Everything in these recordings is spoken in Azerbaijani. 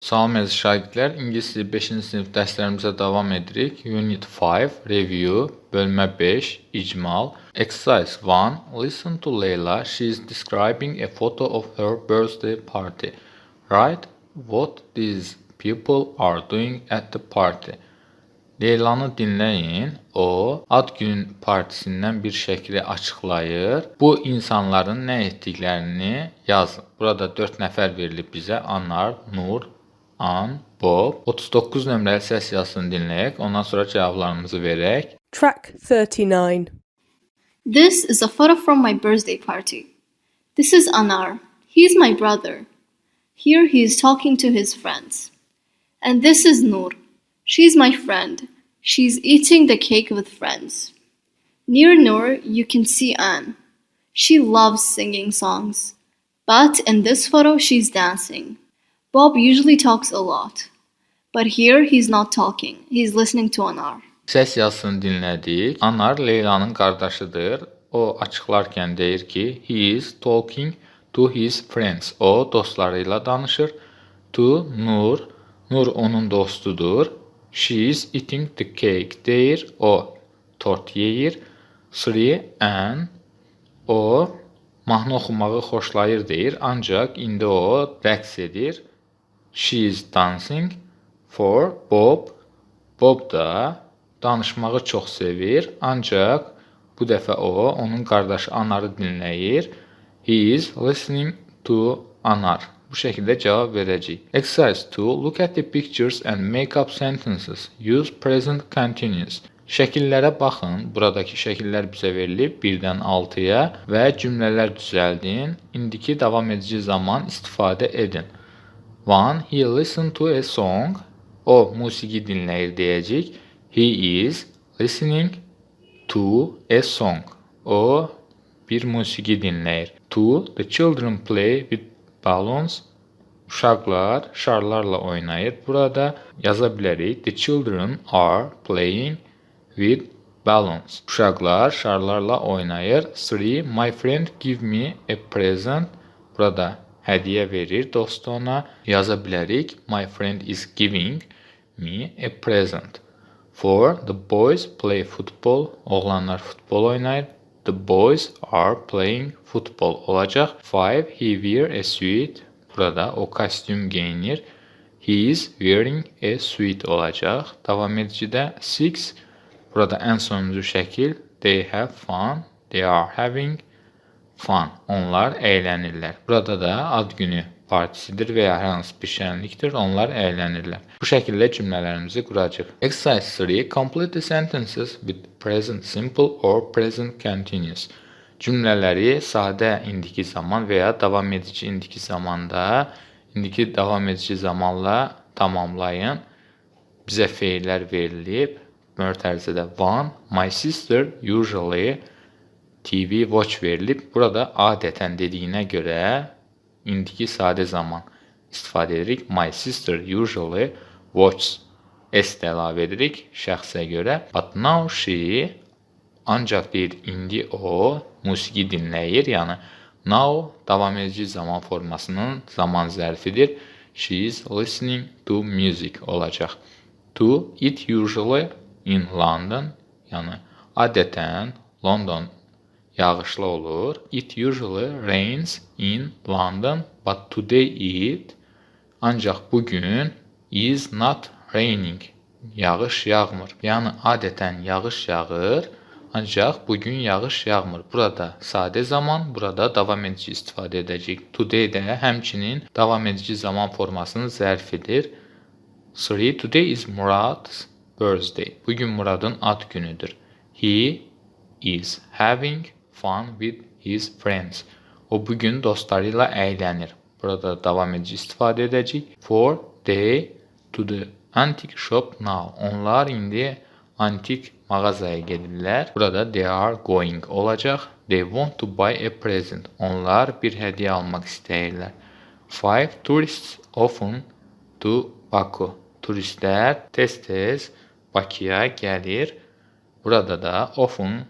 Salam əziz şagirdlər, İngilis dili 5-ci sinif dərslərimizə davam edirik. Unit 5, Review, bölmə 5, İcmal. Exercise 1, listen to Leyla. She is describing a photo of her birthday party. Write what these people are doing at the party. Leylanı dinləyin. O, ad günün partisindən bir şəkli açıqlayır. Bu insanların nə etdiklərini yazın. Burada 4 nəfər verilib bizə. Anar, Nur, An, Bob. 39 nömrəli səs yazısını dinləyək. Ondan sonra cavablarımızı verək. Track 39. This is a photo from my birthday party. This is Anar. He's my brother. Here he is talking to his friends. And this is Noor. She's my friend. She's eating the cake with friends. Near Noor, you can see Anne. She loves singing songs. But in this photo, she's dancing. Bob usually talks a lot. But here he's not talking. He's listening to Anar. Səs yazısını dinlədik. Anar Leylanın qardaşıdır. O açıqlarkən deyir ki, he is talking to his friends. O dostlarıyla danışır. To Nur. Nur onun dostudur. She is eating the cake deyir. O tort yeyir. Three and o mahnı oxumağı xoşlayır deyir. Ancaq indi o rəqs edir. She is dancing. For Bob. Bob da danışmağı çox sevir. Ancaq bu dəfə o onun qardaşı Anarı dinləyir. He is listening to Anar. Bu şəkildə cavab verəcəyik. Exercise 2. Look at the pictures and make up sentences. Use present continuous. Şəkillərə baxın. Buradakı şəkillər bizə verilib 1-dən 6-ya və cümlələr düzəldin. İndiki davam edici zaman istifadə edin. 1. He listened to a song. O musiqi dinləyir deyəcək. He is listening to a song. O bir musiqi dinləyir. 2. The children play with balloons. Uşaqlar şarlarla oynayır. Burada yaza bilərik. The children are playing with balloons. Uşaqlar şarlarla oynayır. 3. My friend give me a present. Burada hədiyyə verir dostu ona. Yaza bilərik. My friend is giving me a present. 4. The boys play football. Oğlanlar futbol oynayır. The boys are playing football olacaq. 5. He wear a suit. Burada o kostyum geyinir. He is wearing a suit olacaq. Davam edicidə 6. Burada ən sonuncu şəkil. They have fun. They are having fun. Onlar əylənirlər. Burada da ad günü partisidir və ya hər hansı bir şənlikdir. Onlar əylənirlər. Bu şəkildə cümlələrimizi quracaq. Exercise 3. Complete the sentences with present simple or present continuous. Cümlələri sadə indiki zaman və ya davam edici indiki zamanda, indiki davam edici zamanla tamamlayın. Bizə feillər verilib. Mötərizədə 1. My sister usually TV watch verilib. Burada adətən dediyinə görə indiki sadə zaman istifadə edirik. My sister usually watches. S də əlavə edirik şəxsə görə. But now she, ancaq deyir indi o musiqi dinləyir. Yəni now davam edici zaman formasının zaman zərfidir. She is listening to music olacaq. 2. It usually in London. Yəni adətən London yağışlı olur. It usually rains in London, but today it, ancaq bugün is not raining. Yağış yağmır. Yəni adətən yağış yağır, ancaq bugün yağış yağmır. Burada sadə zaman, burada davam edici istifadə edəcəyik. Today də həmçinin davam edici zaman formasının zərfidir. 3. Today is Murad's birthday. Bugün Muradın ad günüdür. He is having fun with his friends. O bugün dostlarıyla əylənir. Burada davam edici istifadə edəcəyik. 4. They to the antique shop now. Onlar indi antik mağazaya gedirlər. Burada they are going olacaq. They want to buy a present. Onlar bir hədiyyə almaq istəyirlər. 5. Tourists often to Baku. Turistlər tez-tez Bakıya gəlir. Burada da often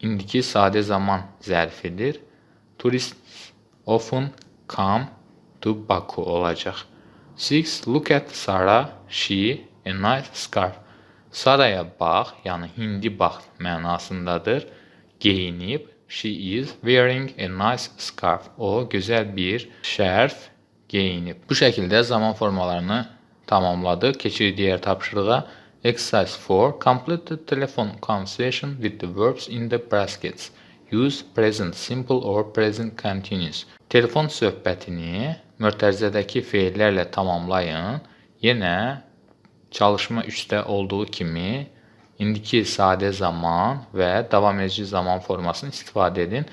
indiki sadə zaman zərfidir. Tourists often come to Baku olacaq. 6. Look at Sarah. She a nice scarf. Saraya bax, yəni hindi bax mənasındadır. Geyinib. She is wearing a nice scarf. O gözəl bir şərf geyinib. Bu şəkildə zaman formalarını tamamladıq. Keçirik digər tapşırığa. Exercise 4. Complete the telephone conversation with the verbs in the brackets. Use present simple or present continuous. Telefon söhbətini mötərizədəki feillərlə tamamlayın. Yenə çalışma 3-də olduğu kimi indiki sadə zaman və davam edici zaman formasını istifadə edin.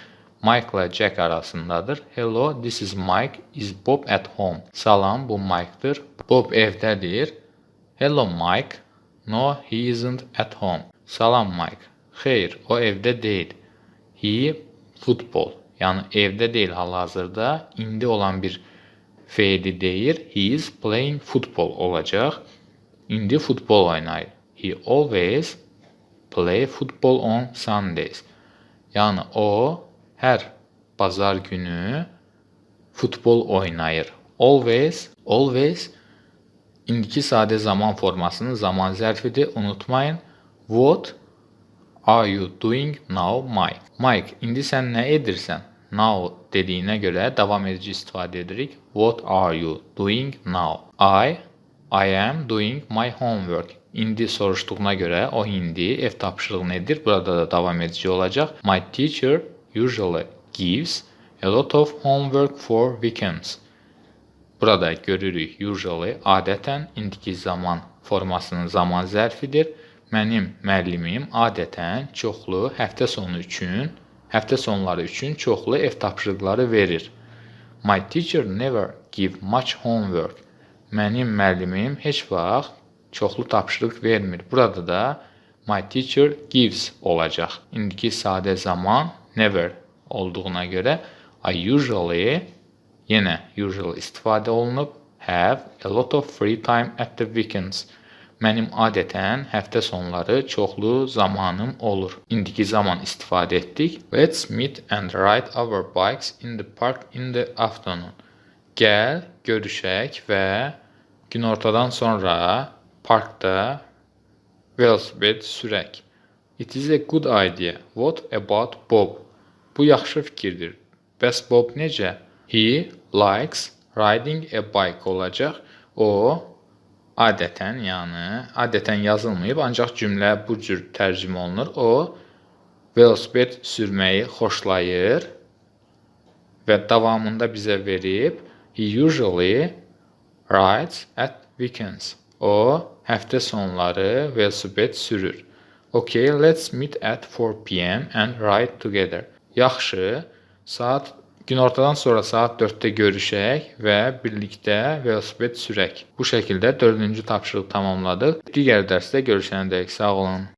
Mike ilə Jack arasındadır. Hello, this is Mike. Is Bob at home? Salam, bu Mike'dır. Bob evdədir. Hello, Mike. No, he isn't at home. Salam, Mike. Xeyr, o evdə deyil. He football. Yəni evdə deyil hal-hazırda. İndi olan bir feili deyir. He is playing football olacaq. İndi futbol oynayır. He always play football on Sundays. Yəni o hər bazar günü futbol oynayır. Always indiki sadə zaman formasının zaman zərfidir. Unutmayın. What are you doing now, Mike? Mike, indi sən nə edirsən? Now dediyinə görə davam edici istifadə edirik. What are you doing now? I am doing my homework. İndi soruşduğuna görə o indi ev tapşırığını edir. Burada da davam edici olacaq. My teacher usually gives a lot of homework for weekends. Burada görürük usually adətən indiki zaman formasının zaman zərfidir. Mənim müəllimim adətən çoxlu həftə sonları üçün çoxlu ev tapşırıqları verir. My teacher never give much homework. Mənim müəllimim heç vaxt çoxlu tapşırıq vermir. Burada da my teacher gives olacaq. İndiki sadə zaman never olduğuna görə I usually, yenə usually istifadə olunub, have a lot of free time at the weekends. Mənim adətən həftə sonları çoxlu zamanım olur. İndiki zaman istifadə etdik. Let's meet and ride our bikes in the park in the afternoon. Gəl, görüşək və günortadan sonra parkda velosiped sürək. It is a good idea. What about Bob? Bu yaxşı fikirdir. Bəs Bob necə? He likes riding a bike olacaq. O adətən yazılmayıb, ancaq cümlə bu cür tərcümə olunur. O velosiped sürməyi xoşlayır və davamında bizə verib he usually rides at weekends. O həftə sonları velosiped sürür. Okay, let's meet at 4 p.m. and ride together. Yaxşı, günortadan sonra saat 4-də görüşək və birlikdə velosiped sürək. Bu şəkildə 4-cü tapşırıq tamamladıq. Digər dərsdə görüşənədək sağ olun.